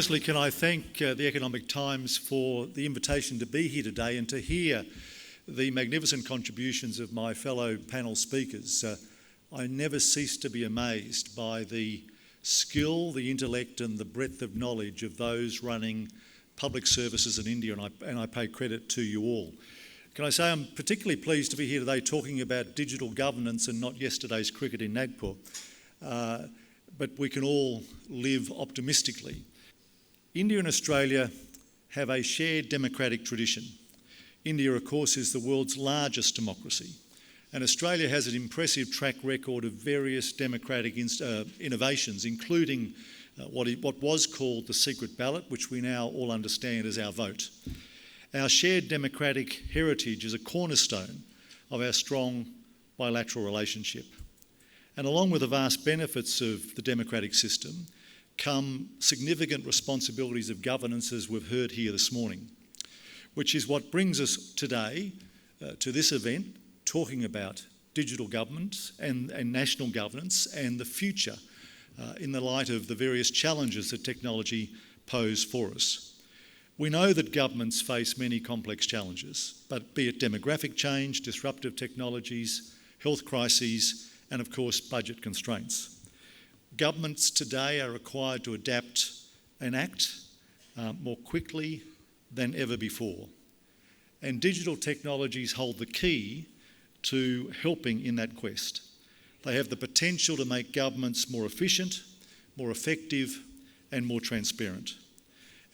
Firstly, can I thank the Economic Times for the invitation to be here today and to hear the magnificent contributions of my fellow panel speakers. I never cease to be amazed by the skill, the intellect and the breadth of knowledge of those running public services in India, and I pay credit to you all. Can I say I'm particularly pleased to be here today talking about digital governance and not yesterday's cricket in Nagpur. But we can all live optimistically. India and Australia have a shared democratic tradition. India, of course, is the world's largest democracy, and Australia has an impressive track record of various democratic innovations, including what was called the secret ballot, which we now all understand as our vote. Our shared democratic heritage is a cornerstone of our strong bilateral relationship. And along with the vast benefits of the democratic system come significant responsibilities of governance, as we've heard here this morning, which is what brings us today to this event, talking about digital government and national governance and the future in the light of the various challenges that technology pose for us. We know that governments face many complex challenges, but be it demographic change, disruptive technologies, health crises, and of course budget constraints. Governments today are required to adapt and act more quickly than ever before. And digital technologies hold the key to helping in that quest. They have the potential to make governments more efficient, more effective, and more transparent.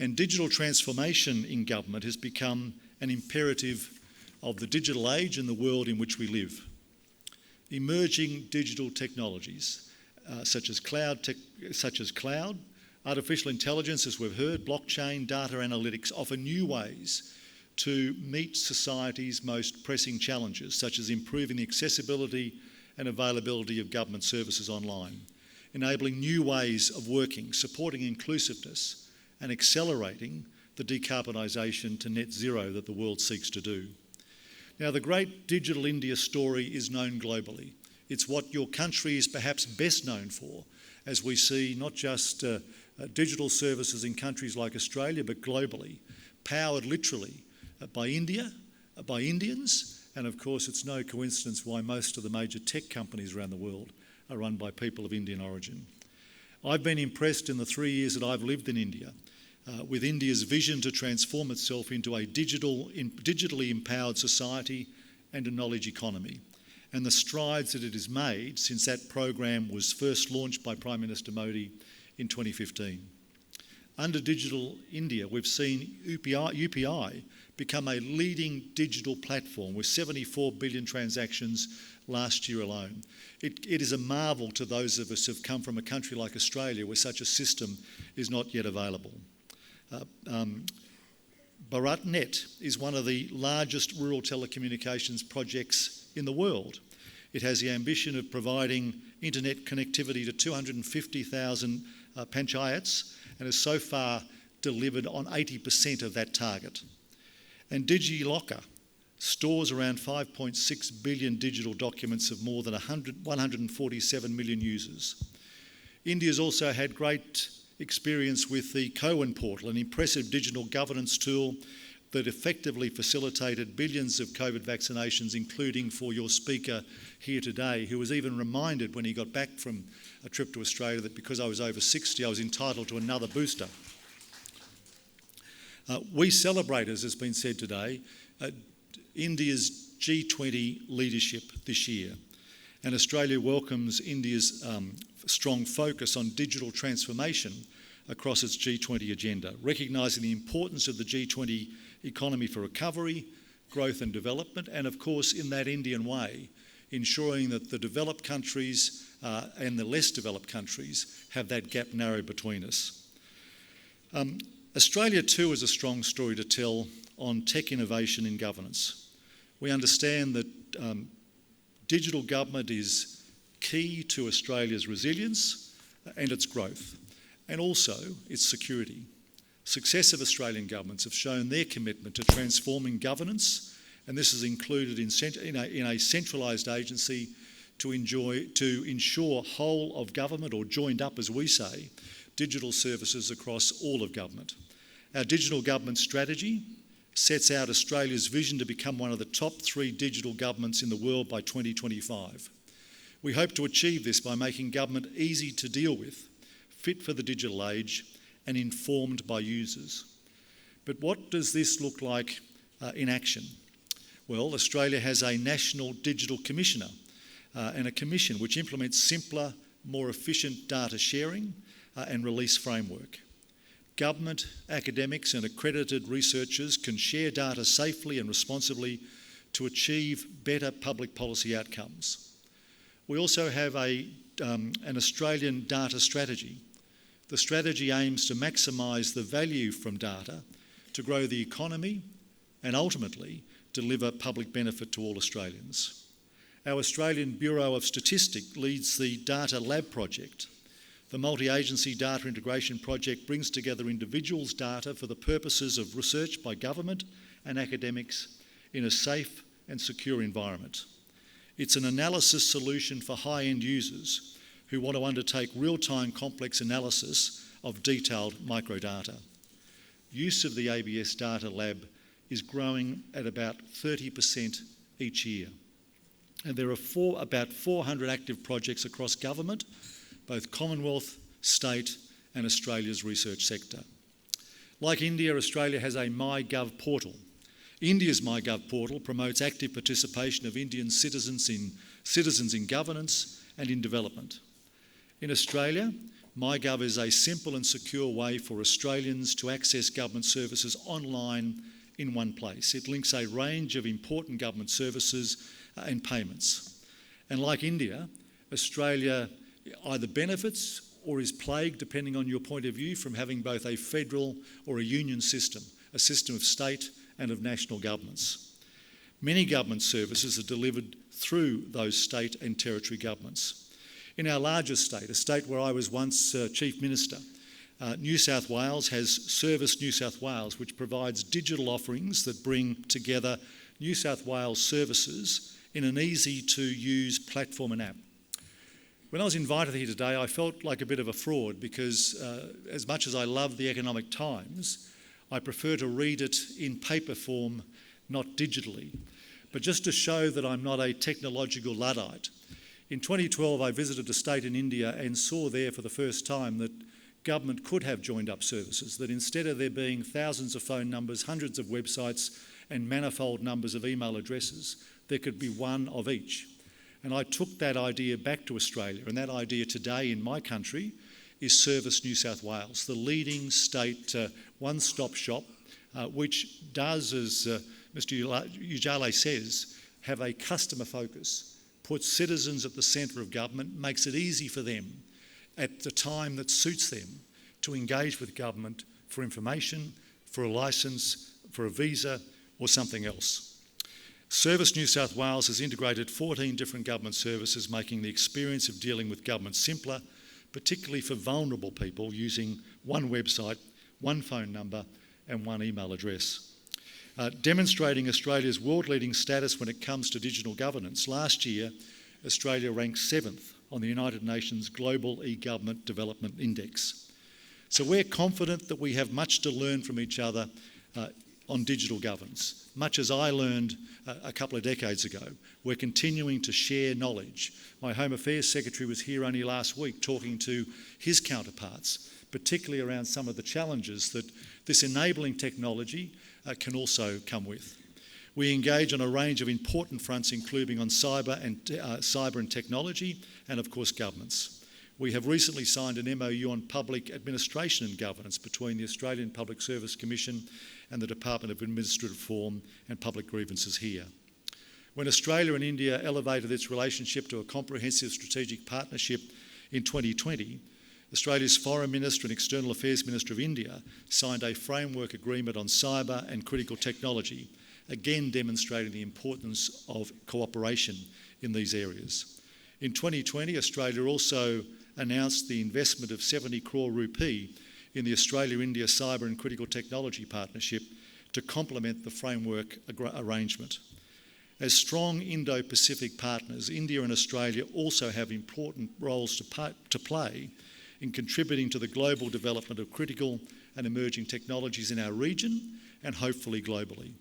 And digital transformation in government has become an imperative of the digital age and the world in which we live. Emerging digital technologies such as cloud, artificial intelligence, as we've heard, blockchain, data analytics offer new ways to meet society's most pressing challenges, such as improving the accessibility and availability of government services online, enabling new ways of working, supporting inclusiveness, and accelerating the decarbonisation to net zero that the world seeks to do. Now, the great Digital India story is known globally. It's what your country is perhaps best known for, as we see not just digital services in countries like Australia, but globally, powered literally by India, by Indians, and of course it's no coincidence why most of the major tech companies around the world are run by people of Indian origin. I've been impressed in the 3 years that I've lived in India with India's vision to transform itself into a digitally empowered society and a knowledge economy, and the strides that it has made since that program was first launched by Prime Minister Modi in 2015. Under Digital India, we've seen UPI become a leading digital platform with 74 billion transactions last year alone. It is a marvel to those of us who have come from a country like Australia where such a system is not yet available. BharatNet is one of the largest rural telecommunications projects in the world. It has the ambition of providing internet connectivity to 250,000 panchayats and has so far delivered on 80% of that target. And DigiLocker stores around 5.6 billion digital documents of more than 147 million users. India's also had great experience with the Cohen portal, an impressive digital governance tool that effectively facilitated billions of COVID vaccinations, including for your speaker here today, who was even reminded when he got back from a trip to Australia that because I was over 60, I was entitled to another booster. We celebrate, as has been said today, India's G20 leadership this year, and Australia welcomes India's strong focus on digital transformation across its G20 agenda, recognising the importance of the G20 economy for recovery, growth and development, and of course in that Indian way, ensuring that the developed countries and the less developed countries have that gap narrowed between us. Australia too has a strong story to tell on tech innovation in governance. We understand that digital government is key to Australia's resilience and its growth, and also its security. Successive Australian governments have shown their commitment to transforming governance, and this is included in a centralised agency to ensure whole of government, or joined up as we say, digital services across all of government. Our digital government strategy sets out Australia's vision to become one of the top 3 digital governments in the world by 2025. We hope to achieve this by making government easy to deal with, fit for the digital age, and informed by users. But what does this look like in action? Well, Australia has a National Digital Commissioner and a commission which implements simpler, more efficient data sharing and release framework. Government, academics and accredited researchers can share data safely and responsibly to achieve better public policy outcomes. We also have an Australian data strategy. The strategy aims to maximise the value from data to grow the economy and ultimately deliver public benefit to all Australians. Our Australian Bureau of Statistics leads the Data Lab project. The multi-agency data integration project brings together individuals' data for the purposes of research by government and academics in a safe and secure environment. It's an analysis solution for high-end users who want to undertake real-time complex analysis of detailed microdata. Use of the ABS Data Lab is growing at about 30% each year. And there are about 400 active projects across government, both Commonwealth, state and Australia's research sector. Like India, Australia has a MyGov portal. India's MyGov portal promotes active participation of Indian citizens in governance and in development. In Australia, MyGov is a simple and secure way for Australians to access government services online in one place. It links a range of important government services and payments. And like India, Australia either benefits or is plagued, depending on your point of view, from having both a federal or a union system, a system of state and of national governments. Many government services are delivered through those state and territory governments. In our largest state, a state where I was once Chief Minister, New South Wales has Service New South Wales, which provides digital offerings that bring together New South Wales services in an easy-to-use platform and app. When I was invited here today, I felt like a bit of a fraud because as much as I love the Economic Times, I prefer to read it in paper form, not digitally. But just to show that I'm not a technological Luddite, in 2012 I visited a state in India and saw there for the first time that government could have joined up services, that instead of there being thousands of phone numbers, hundreds of websites and manifold numbers of email addresses, there could be one of each. And I took that idea back to Australia, and that idea today in my country is Service New South Wales, the leading state one-stop shop, which does, as Mr Ujale says, have a customer focus, puts citizens at the centre of government, makes it easy for them at the time that suits them to engage with government for information, for a licence, for a visa or something else. Service New South Wales has integrated 14 different government services, making the experience of dealing with government simpler, particularly for vulnerable people using one website, one phone number and one email address. Demonstrating Australia's world-leading status when it comes to digital governance, last year Australia ranked 7th on the United Nations Global E-Government Development Index. So we're confident that we have much to learn from each other on digital governance. Much as I learned a couple of decades ago, we're continuing to share knowledge. My Home Affairs Secretary was here only last week talking to his counterparts, particularly around some of the challenges that this enabling technology can also come with. We engage on a range of important fronts, including on cyber and technology, and of course governance. We have recently signed an MOU on public administration and governance between the Australian Public Service Commission and the Department of Administrative Reform and Public Grievances here. When Australia and India elevated its relationship to a comprehensive strategic partnership in 2020, Australia's Foreign Minister and External Affairs Minister of India signed a framework agreement on cyber and critical technology, again demonstrating the importance of cooperation in these areas. In 2020, Australia also announced the investment of 70 crore rupee in the Australia-India Cyber and Critical Technology Partnership to complement the framework arrangement. As strong Indo-Pacific partners, India and Australia also have important roles to play in contributing to the global development of critical and emerging technologies in our region and hopefully globally.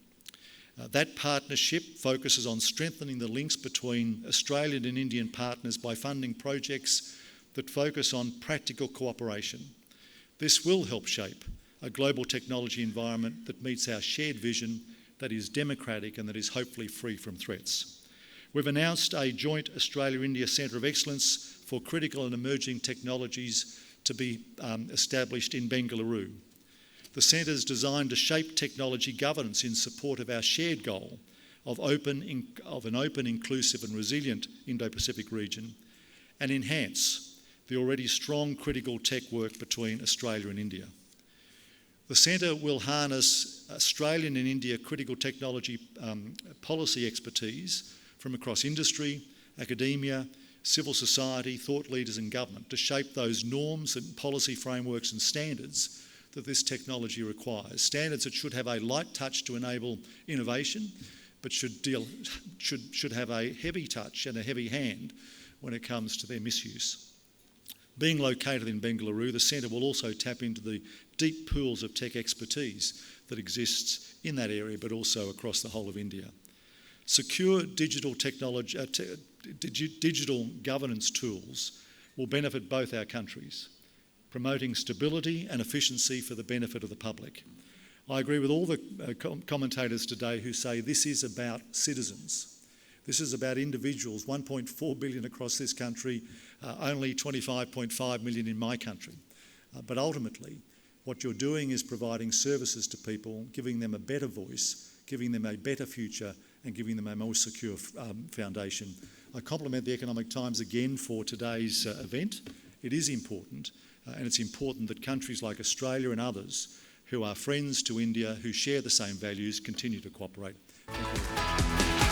That partnership focuses on strengthening the links between Australian and Indian partners by funding projects that focus on practical cooperation. This will help shape a global technology environment that meets our shared vision, that is democratic and that is hopefully free from threats. We've announced a joint Australia-India Centre of Excellence for Critical and Emerging Technologies to be established in Bengaluru. The centre is designed to shape technology governance in support of our shared goal of an open, inclusive and resilient Indo-Pacific region, and enhance the already strong critical tech work between Australia and India. The centre will harness Australian and India critical technology policy expertise from across industry, academia, civil society, thought leaders and government to shape those norms and policy frameworks and standards that this technology requires. Standards that should have a light touch to enable innovation, but should have a heavy touch and a heavy hand when it comes to their misuse. Being located in Bengaluru, the centre will also tap into the deep pools of tech expertise that exists in that area, but also across the whole of India. Secure digital governance tools will benefit both our countries, promoting stability and efficiency for the benefit of the public. I agree with all the commentators today who say this is about citizens. This is about individuals, 1.4 billion across this country, only 25.5 million in my country. But ultimately, what you're doing is providing services to people, giving them a better voice, giving them a better future, and giving them a more secure foundation. I compliment the Economic Times again for today's event. It is important, and it's important that countries like Australia and others who are friends to India, who share the same values, continue to cooperate. Thank you.